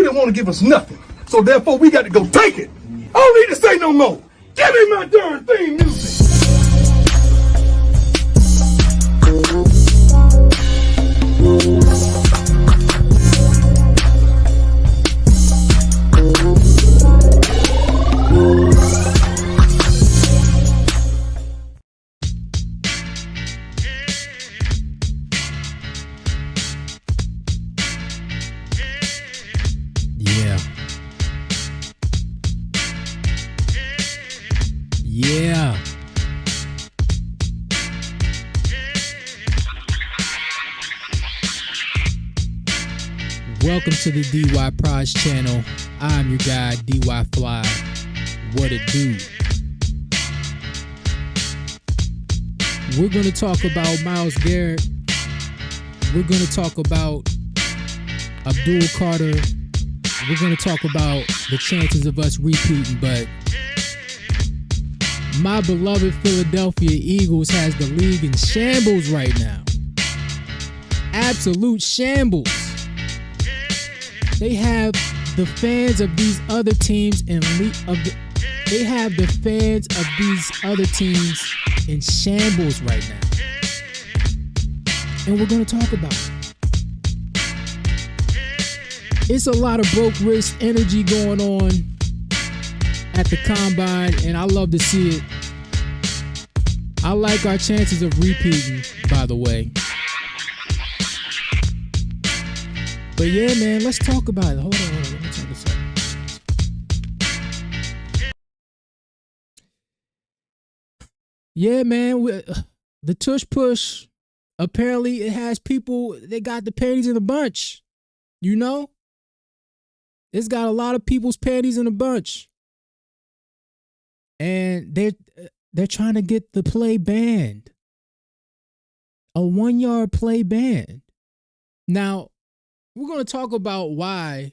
still want to give us nothing. So therefore, we got to go take it. I don't need to say no more. Give me my darn theme music. Yeah. Welcome to the DY Prize channel. I'm your guy, DY Fly. What it do? We're going to talk about Myles Garrett. We're going to talk about Abdul Carter. We're going to talk about the chances of us repeating, but my beloved Philadelphia Eagles has the league in shambles right now. Absolute shambles. They have the fans of these other teams in shambles right now. And we're going to talk about it. It's a lot of broke wrist energy going on at the combine, and I love to see it. I like our chances of repeating, by the way. But yeah, man, let's talk about it. Hold on. Let me turn this up. Yeah, man, the Tush push, apparently it has people, they got the panties in a bunch, you know? It's got a lot of people's panties in a bunch. And they're trying to get the play banned. A 1-yard play banned. Now, we're going to talk about why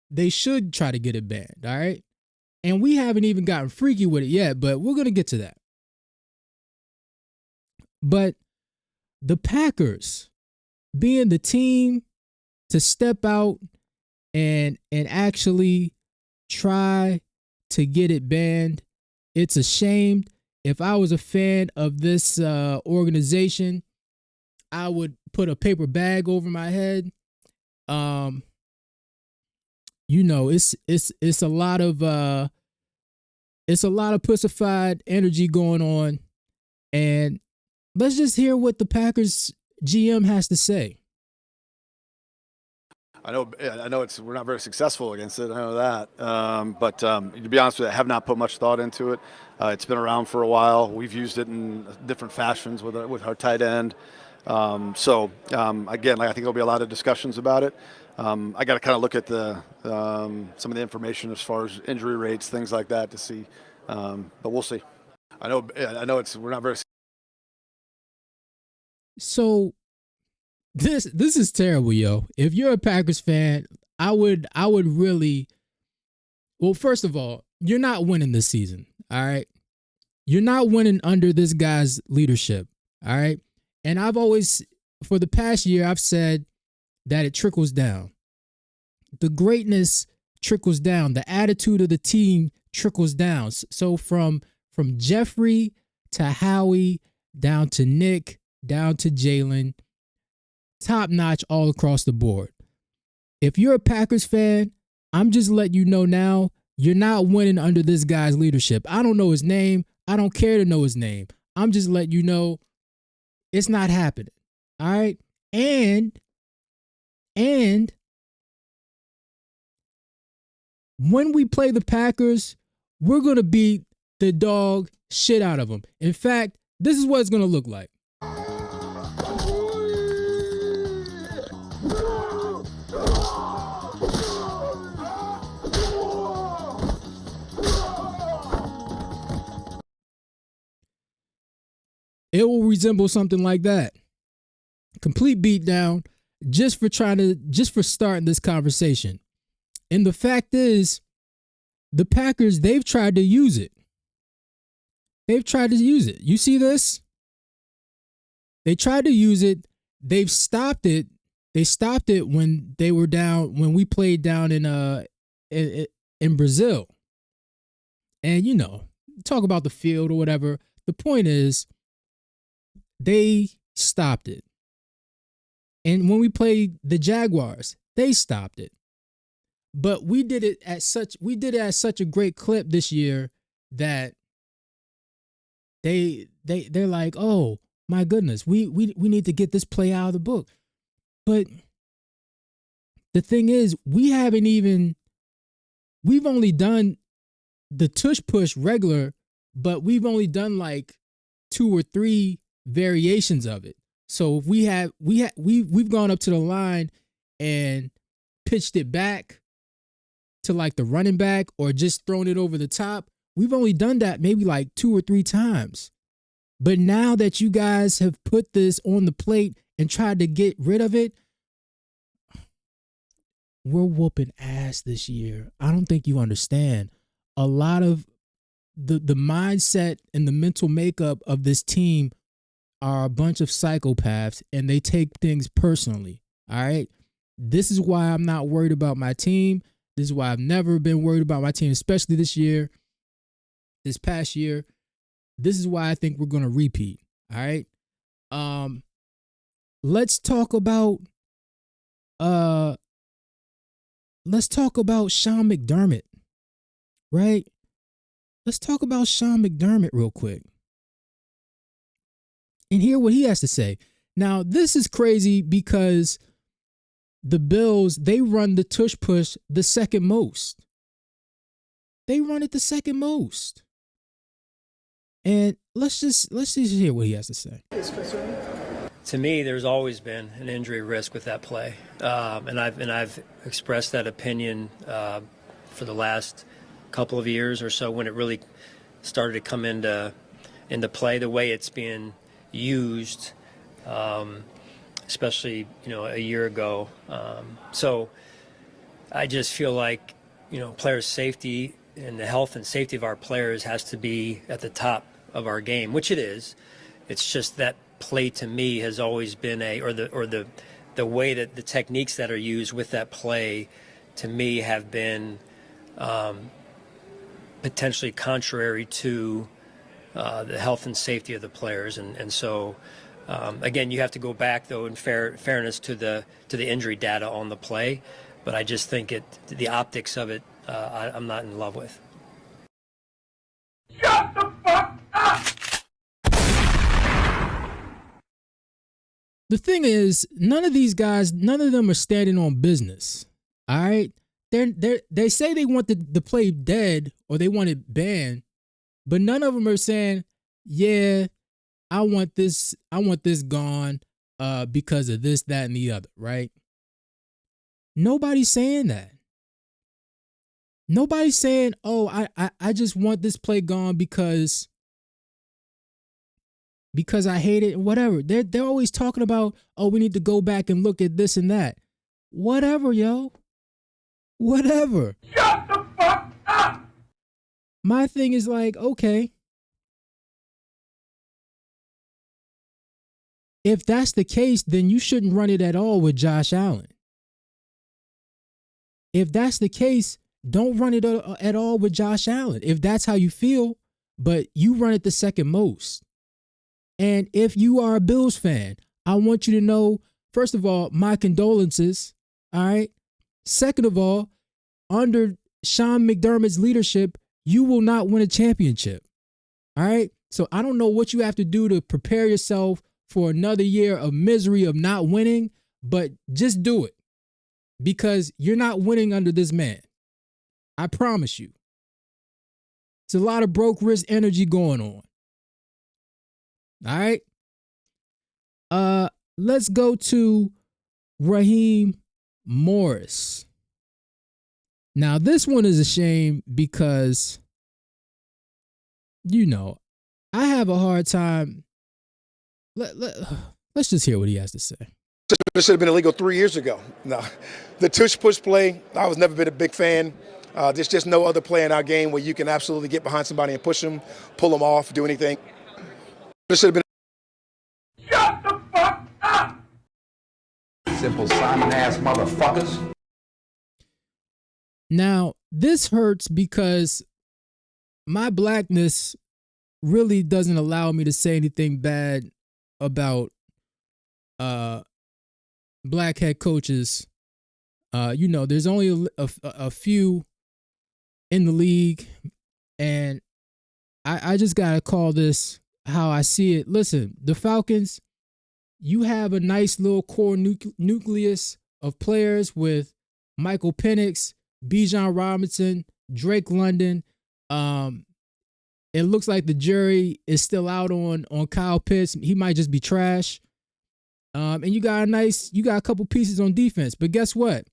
they should try to get it banned, all right? And we haven't even gotten freaky with it yet, but we're going to get to that. But the Packers being the team to step out and actually try to get it banned, it's a shame. If I was a fan of this organization, I would put a paper bag over my head. You know, it's a lot of pussified energy going on, and let's just hear what the Packers GM has to say. I know we're not very successful against it. I know that. But to be honest with you, I have not put much thought into it. It's been around for a while. We've used it in different fashions with our tight end. Again, I think there'll be a lot of discussions about it. I got to kind of look at some of the information as far as injury rates, things like that to see. But we'll see. I know we're not very. So this is terrible, yo. If you're a Packers fan, I would really. Well, first of all, you're not winning this season. All right, you're not winning under this guy's leadership. All right. And I've always, for the past year, I've said that it trickles down. The greatness trickles down. The attitude of the team trickles down. So from Jeffrey to Howie, down to Nick, down to Jalen, top notch all across the board. If you're a Packers fan, I'm just letting you know now, you're not winning under this guy's leadership. I don't know his name. I don't care to know his name. I'm just letting you know, it's not happening. All right. And when we play the Packers, we're going to beat the dog shit out of them. In fact, this is what it's going to look like. It will resemble something like that. Complete beatdown just for starting this conversation. And the fact is, the Packers, they've tried to use it. You see this? They tried to use it. They've stopped it They stopped it when they were down, when we played down in Brazil. And, you know, talk about the field or whatever. The point is, they stopped it. And when we played the Jaguars, they stopped it. But we did it at such a great clip this year that they're like, oh my goodness, we need to get this play out of the book. But the thing is, we've only done the tush push regular, but we've only done like 2 or 3 variations of it. So if we've gone up to the line and pitched it back to like the running back or just thrown it over the top. We've only done that maybe like 2 or 3 times. But now that you guys have put this on the plate and tried to get rid of it, we're whooping ass this year. I don't think you understand. A lot of the mindset and the mental makeup of this team are a bunch of psychopaths, and they take things personally. All right. This is why I'm not worried about my team. This is why I've never been worried about my team, especially this past year. This is why I think we're going to repeat. All right. Let's talk about Sean McDermott, right? Let's talk about Sean McDermott real quick and hear what he has to say. Now, this is crazy because the Bills, they run the tush push the second most. They run it the second most. And let's just hear what he has to say. To me, there's always been an injury risk with that play, and I've expressed that opinion for the last couple of years or so when it really started to come into play. The way it's being used, especially a year ago. So I just feel like players' safety and the health and safety of our players has to be at the top of our game, which it is. It's just that play to me has always been the way that the techniques that are used with that play to me have been potentially contrary to the health and safety of the players, and so again, you have to go back though in fairness to the injury data on the play, but I just think the optics of it I'm not in love with. Shut the fuck up! The thing is, none of them are standing on business. All right, they say they want the play dead or they want it banned, but none of them are saying, yeah, I want this gone because of this, that, and the other, right? Nobody's saying that. Nobody's saying, oh, I just want this play gone because I hate it, whatever. They're always talking about, oh, we need to go back and look at this and that. Whatever, yo. Whatever. Shut the fuck up! My thing is like, okay, if that's the case, then you shouldn't run it at all with Josh Allen. If that's the case, don't run it at all with Josh Allen. If that's how you feel, but you run it the second most. And if you are a Bills fan, I want you to know, first of all, my condolences, all right? Second of all, under Sean McDermott's leadership, you will not win a championship, all right? So I don't know what you have to do to prepare yourself for another year of misery of not winning, but just do it because you're not winning under this man. I promise you. It's a lot of broke wrist energy going on. All right. Let's go to Raheem Morris. Now, this one is a shame because, I have a hard time. Let's just hear what he has to say. This should have been illegal 3 years ago. No, the tush push play, I was never been a big fan. There's just no other play in our game where you can absolutely get behind somebody and push them, pull them off, do anything. This should have been. Shut the fuck up! simple Simon-ass motherfuckers. Now, this hurts because my blackness really doesn't allow me to say anything bad about black head coaches. There's only a few in the league, and I just gotta call this how I see it. Listen, the Falcons, you have a nice little core nucleus of players with Michael Penix, Bijan Robinson, Drake London. It looks like the jury is still out on Kyle Pitts. He might just be trash. And you got a couple pieces on defense. But guess what?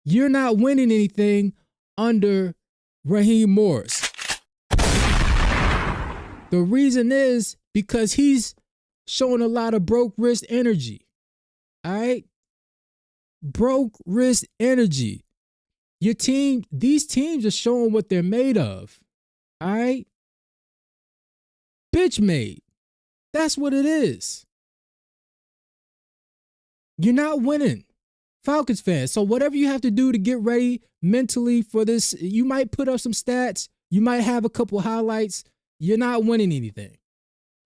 You're not winning anything under Raheem Morris. The reason is because he's showing a lot of broke wrist energy. All right? Broke wrist energy. These teams are showing what they're made of. All right? Bitch made. That's what it is. You're not winning, Falcons fans. So whatever you have to do to get ready mentally for this, you might put up some stats. You might have a couple highlights. You're not winning anything.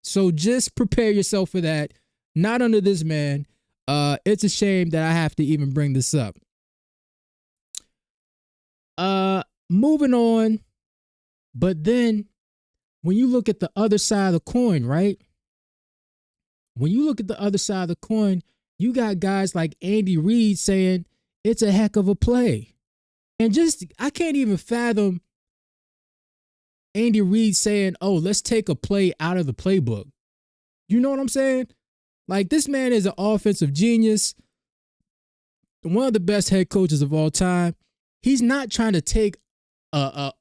So just prepare yourself for that. Not under this man. It's a shame that I have to even bring this up. Moving on. But then when you look at the other side of the coin, right? When you look at the other side of the coin, you got guys like Andy Reid saying it's a heck of a play. And I can't even fathom Andy Reid saying, oh, let's take a play out of the playbook. You know what I'm saying? Like, this man is an offensive genius, one of the best head coaches of all time. He's not trying to take a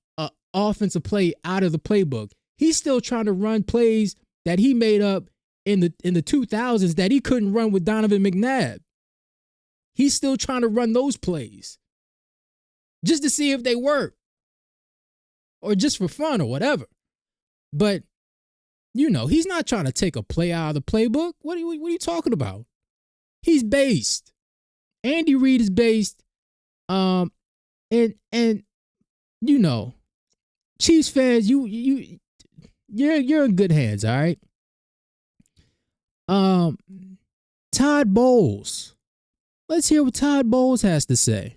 offensive play out of the playbook. He's still trying to run plays that he made up in the 2000s that he couldn't run with Donovan McNabb. He's still trying to run those plays just to see if they work or just for fun or whatever. But, he's not trying to take a play out of the playbook. What are you talking about? He's based. Andy Reid is based. And Chiefs fans, you're in good hands, all right? Todd Bowles. Let's hear what Todd Bowles has to say.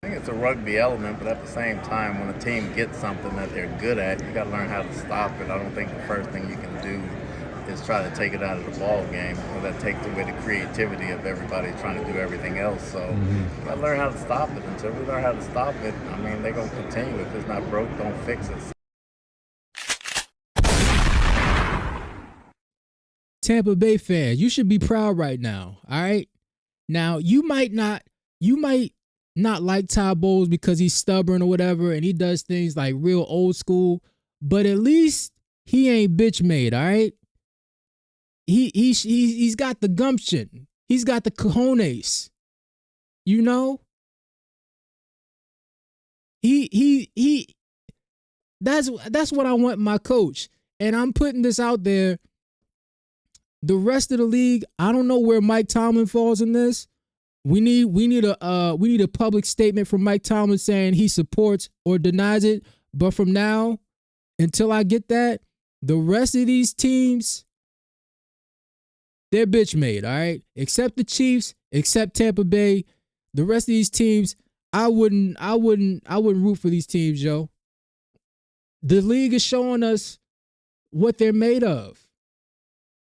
I think it's a rugby element, but at the same time, when a team gets something that they're good at, you got to learn how to stop it. I don't think the first thing you can do is try to take it out of the ball game, because that takes away the creativity of everybody trying to do everything else. So you got to learn how to stop it. Until we learn how to stop it, they're going to continue. If it's not broke, don't fix it. Tampa Bay fans, you should be proud right now, all right? Now, you might not like Todd Bowles because he's stubborn or whatever, and he does things like real old school, but at least he ain't bitch made, all right? He's got the gumption. He's got the cojones. That's what I want my coach. And I'm putting this out there. The rest of the league, I don't know where Mike Tomlin falls in this. We need a public statement from Mike Tomlin saying he supports or denies it. But from now until I get that, the rest of these teams, they're bitch made, all right? Except the Chiefs, except Tampa Bay. The rest of these teams, I wouldn't root for these teams, yo. The league is showing us what they're made of.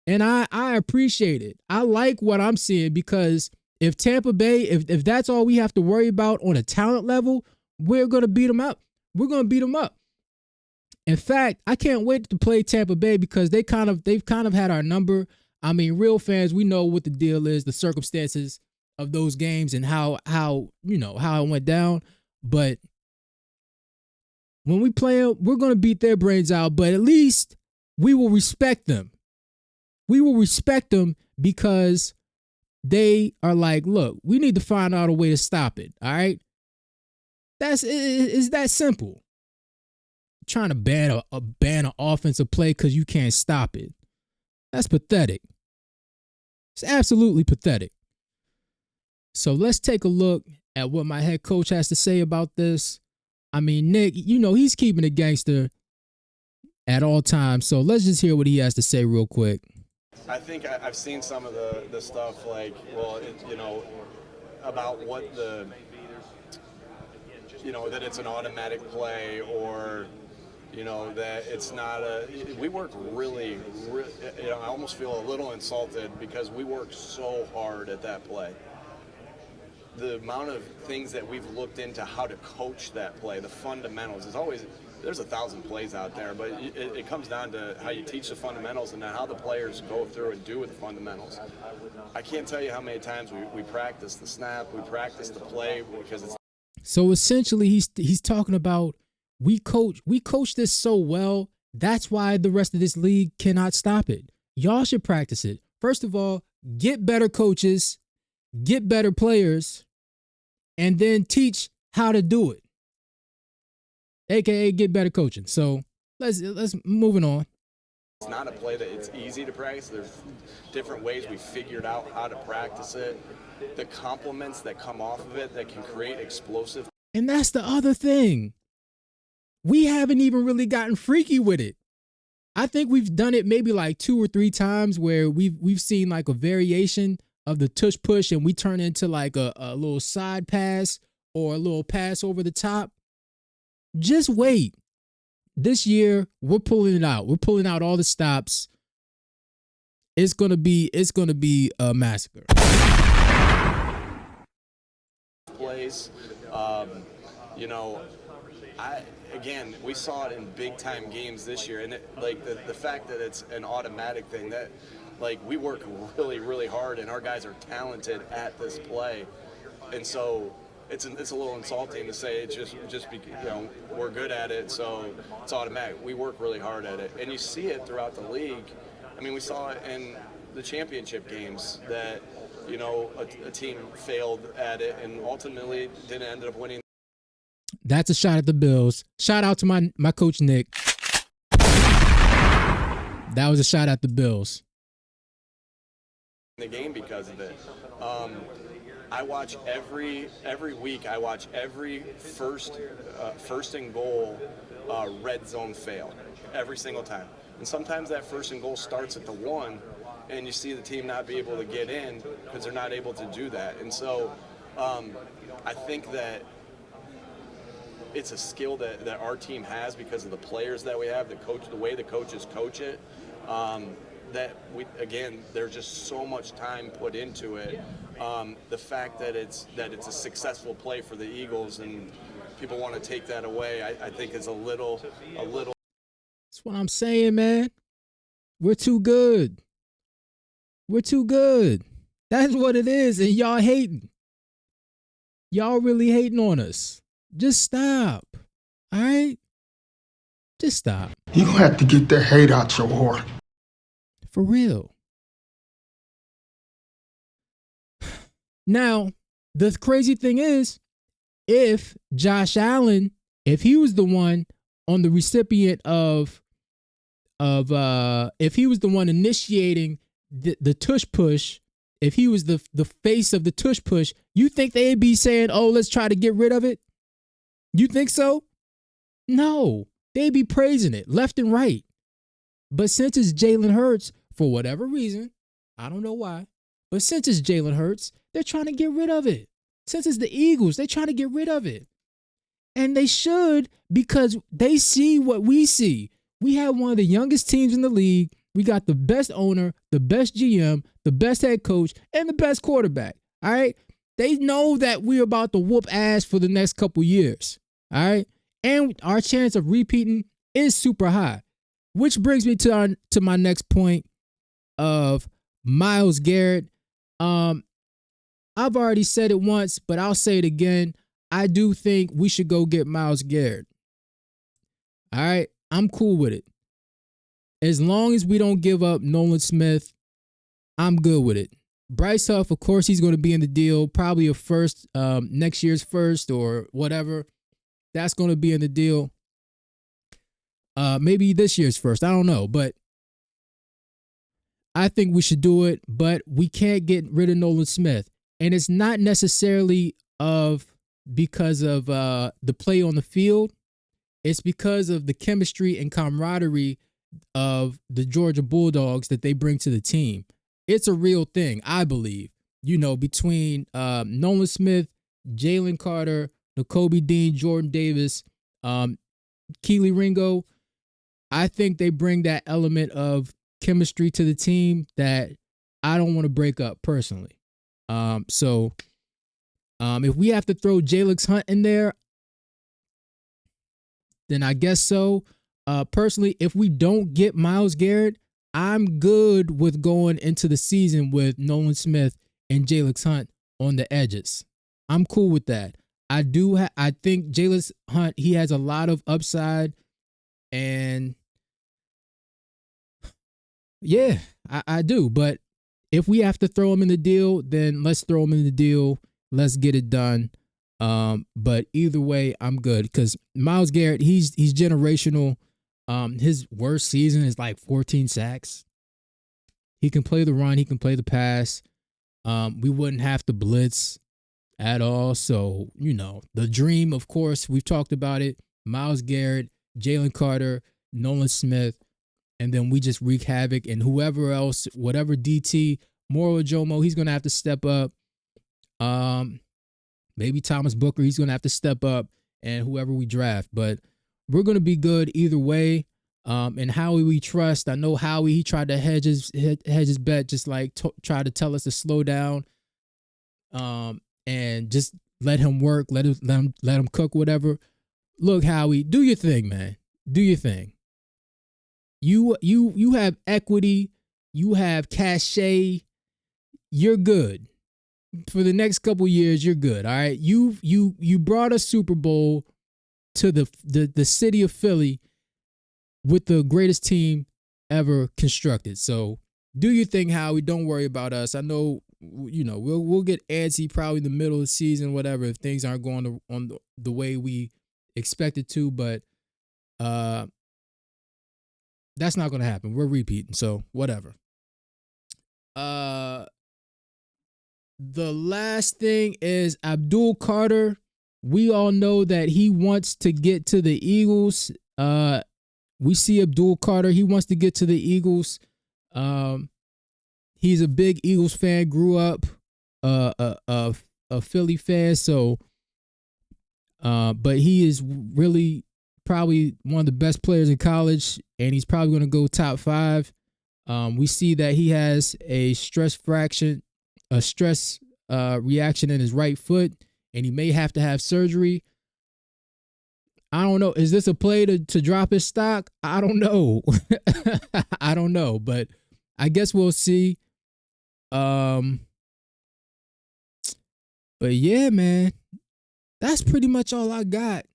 And I appreciate it. I like what I'm seeing, because if Tampa Bay, if that's all we have to worry about on a talent level, we're going to beat them up. We're going to beat them up. In fact, I can't wait to play Tampa Bay, because they've kind of had our number. Real fans, we know what the deal is, the circumstances of those games and how it went down. But when we play them, we're going to beat their brains out, but at least we will respect them. We will respect them because they are like, look, we need to find out a way to stop it. All right. It's that simple. Trying to ban an offensive play because you can't stop it. That's pathetic. It's absolutely pathetic. So let's take a look at what my head coach has to say about this. I mean, Nick, he's keeping it gangster at all times. So let's just hear what he has to say real quick. I think I've seen some of the stuff like, about what that it's an automatic play or, that it's not we work really, I almost feel a little insulted because we work so hard at that play. The amount of things that we've looked into how to coach that play, the fundamentals, is always, there's 1,000 plays out there, but it comes down to how you teach the fundamentals and then how the players go through and do with the fundamentals. I can't tell you how many times we practice the snap, we practice the play because it's. So essentially, he's talking about we coach this so well. That's why the rest of this league cannot stop it. Y'all should practice it. First of all, get better coaches, get better players, and then teach how to do it. AKA get better coaching. So let's moving on. It's not a play that it's easy to practice. There's different ways we figured out how to practice it. The complements that come off of it that can create explosive. And that's the other thing. We haven't even really gotten freaky with it. I think we've done it maybe like 2 or 3 times where we've seen like a variation of the tush push and we turn into like a little side pass or a little pass over the top. Just wait. This year, we're pulling it out. We're pulling out all the stops. It's gonna be a massacre. Plays, we saw it in big time games this year, and the fact that it's an automatic thing that, we work really, really hard, and our guys are talented at this play, and so. It's a little insulting to say it's just we're good at it, so it's automatic. We work really hard at it, and you see it throughout the league. I mean, we saw it in the championship games that a team failed at it and ultimately didn't end up winning. That's a shot at the Bills. Shout out to my coach Nick. That was a shot at the Bills. The game because of it. I watch every week. I watch every first and goal red zone fail every single time. And sometimes that first and goal starts at the 1, and you see the team not be able to get in because they're not able to do that. And so I think that it's a skill that our team has because of the players that we have, the way the coaches coach it. There's just so much time put into it. The fact that it's a successful play for the Eagles and people want to take that away, I think is a little. That's what I'm saying, man. We're too good. We're too good. That's what it is, and y'all hating. Y'all really hating on us. Just stop. All right? Just stop. You gonna have to get that hate out your heart. For real. Now, the crazy thing is, if Josh Allen, if he was the one on the recipient if he was the one initiating the tush push, if he was the face of the tush push, you think they'd be saying, oh, let's try to get rid of it? You think so? No, they'd be praising it left and right. But since it's Jalen Hurts, for whatever reason, I don't know why, but since it's Jalen Hurts, they're trying to get rid of it. Since it's the Eagles, they're trying to get rid of it. And they should, because they see what we see. We have one of the youngest teams in the league. We got the best owner, the best GM, the best head coach, and the best quarterback. All right? They know that we're about to whoop ass for the next couple years. All right? And our chance of repeating is super high. Which brings me to my next point of Myles Garrett. I've already said it once, but I'll say it again. I do think we should go get Myles Garrett. All right? I'm cool with it. As long as we don't give up Nolan Smith, I'm good with it. Bryce Huff, of course, he's going to be in the deal. Probably a first, next year's first or whatever. That's going to be in the deal. Maybe this year's first. I don't know. But I think we should do it. But we can't get rid of Nolan Smith. And it's not necessarily because of the play on the field. It's because of the chemistry and camaraderie of the Georgia Bulldogs that they bring to the team. It's a real thing, I believe. Between Nolan Smith, Jalencarter, Nakobe Dean, Jordan Davis, Keely Ringo, I think they bring that element of chemistry to the team that I don't want to break up personally. So if we have to throw Jalen's Hunt in there, then I guess so. Personally, if we don't get Myles Garrett, I'm good with going into the season with Nolan Smith and Jalen's Hunt on the edges. I'm cool with that. I think Jalen's Hunt, he has a lot of upside, and yeah, I do. But if we have to throw him in the deal, then let's throw him in the deal. Let's get it done. But either way, I'm good because Myles Garrett, he's generational. His worst season is like 14 sacks. He can play the run. He can play the pass. We wouldn't have to blitz at all. So, the dream, of course, we've talked about it. Myles Garrett, Jalencarter, Nolan Smith, and then we just wreak havoc. And whoever else, whatever DT, Moro Jomo, he's going to have to step up. Maybe Thomas Booker, he's going to have to step up, and whoever we draft. But we're going to be good either way. And Howie we trust. I know Howie, he tried to hedge his bet, just like try to tell us to slow down and just let him work, let him cook, whatever. Look, Howie, do your thing, man. Do your thing. You have equity. You have cachet. You're good. For the next couple years, you're good. All right. You brought a Super Bowl to the city of Philly with the greatest team ever constructed. So do your thing, Howie. Don't worry about us. I know, we'll get antsy probably in the middle of the season, whatever, if things aren't going on the way we expected to. But that's not going to happen. We're repeating. So whatever. The last thing is Abdul Carter. We all know that he wants to get to the Eagles. We see Abdul Carter. He wants to get to the Eagles. He's a big Eagles fan. Grew up a Philly fan. So, but he is really probably one of the best players in college, and he's probably going to go top 5. We see that he has a stress reaction in his right foot, and he may have to have surgery. I don't know. Is this a play to drop his stock? I don't know. I don't know, but I guess we'll see. But yeah, man, that's pretty much all I got.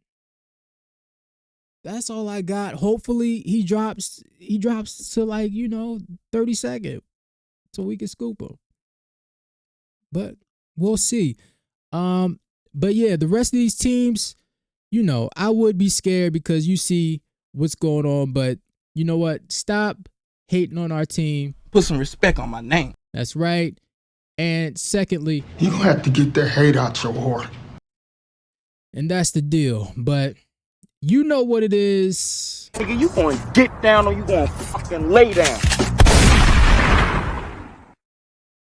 That's all I got. Hopefully he drops to 32nd so we can scoop him. But we'll see. But yeah, the rest of these teams, I would be scared because you see what's going on. But you know what? Stop hating on our team. Put some respect on my name. That's right. And secondly, You're going to have to get that hate out your heart. and that's the deal. But you know what it is. Nigga, you going to get down or you going to fucking lay down?